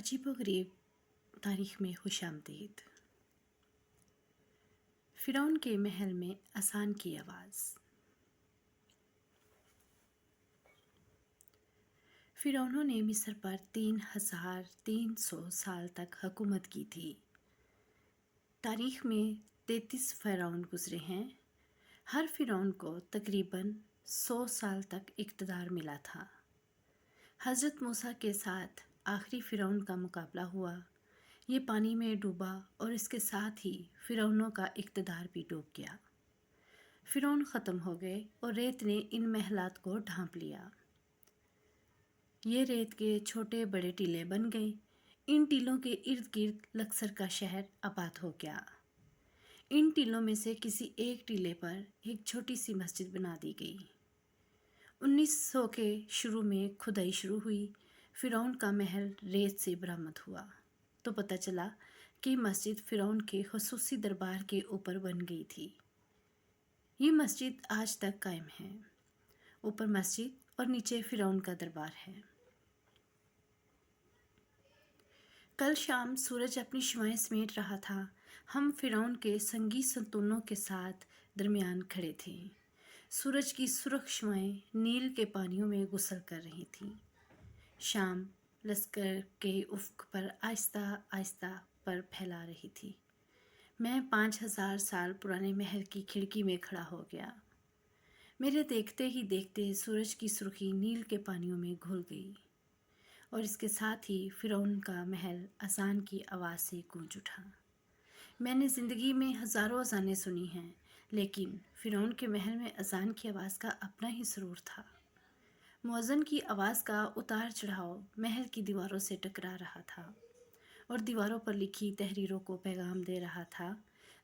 عجیب و غریب تاریخ میں خوش آمدید۔ فرعون کے محل میں اذان کی آواز۔ فرعونوں نے مصر پر 3300 سال تک حکومت کی تھی۔ تاریخ میں 33 فرعون گزرے ہیں۔ ہر فرعون کو تقریباً 100 سال تک اقتدار ملا تھا۔ حضرت موسیٰ کے ساتھ آخری فرعون کا مقابلہ ہوا۔ یہ پانی میں ڈوبا اور اس کے ساتھ ہی فرعونوں کا اقتدار بھی ڈوب گیا۔ فرعون ختم ہو گئے اور ریت نے ان محلات کو ڈھانپ لیا۔ یہ ریت کے چھوٹے بڑے ٹیلے بن گئے۔ ان ٹیلوں کے ارد گرد لکسر کا شہر آباد ہو گیا۔ ان ٹیلوں میں سے کسی ایک ٹیلے پر ایک چھوٹی سی مسجد بنا دی گئی۔ 1900 کے شروع میں کھدائی شروع ہوئی۔ فرعون کا محل ریت سے برآمد ہوا تو پتہ چلا کہ مسجد فرعون کے خصوصی دربار کے اوپر بن گئی تھی۔ یہ مسجد آج تک قائم ہے۔ اوپر مسجد اور نیچے فرعون کا دربار ہے۔ کل شام سورج اپنی شعاعیں سمیٹ رہا تھا۔ ہم فرعون کے سنگی ستونوں کے ساتھ درمیان کھڑے تھے۔ سورج کی سرخ شعاعیں نیل کے پانیوں میں غسل کر رہی تھیں۔ شام لشکر کے افق پر آہستہ آہستہ پر پھیلا رہی تھی۔ میں 5000 سال پرانے محل کی کھڑکی میں کھڑا ہو گیا۔ میرے دیکھتے ہی دیکھتے سورج کی سرخی نیل کے پانیوں میں گھل گئی اور اس کے ساتھ ہی فرعون کا محل اذان کی آواز سے گونج اٹھا۔ میں نے زندگی میں ہزاروں اذانیں سنی ہیں، لیکن فرعون کے محل میں اذان کی آواز کا اپنا ہی سرور تھا۔ مؤذن کی آواز کا اتار چڑھاؤ محل کی دیواروں سے ٹکرا رہا تھا اور دیواروں پر لکھی تحریروں کو پیغام دے رہا تھا۔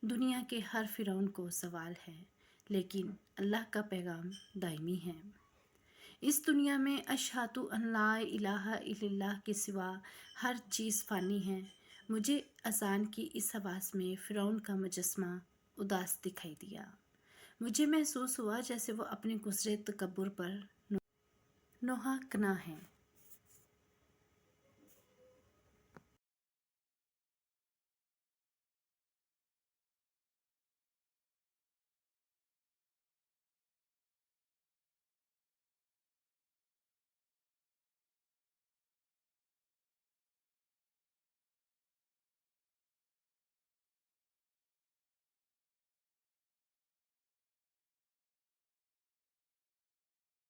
دنیا کے ہر فرعون کو زوال ہے، لیکن اللہ کا پیغام دائمی ہے۔ اس دنیا میں اشہد ان لا الہ الا اللہ کے سوا ہر چیز فانی ہے۔ مجھے اذان کی اس آواز میں فرعون کا مجسمہ اداس دکھائی دیا۔ مجھے محسوس ہوا جیسے وہ اپنے گزرے تکبر پر نوحہ کنا ہے۔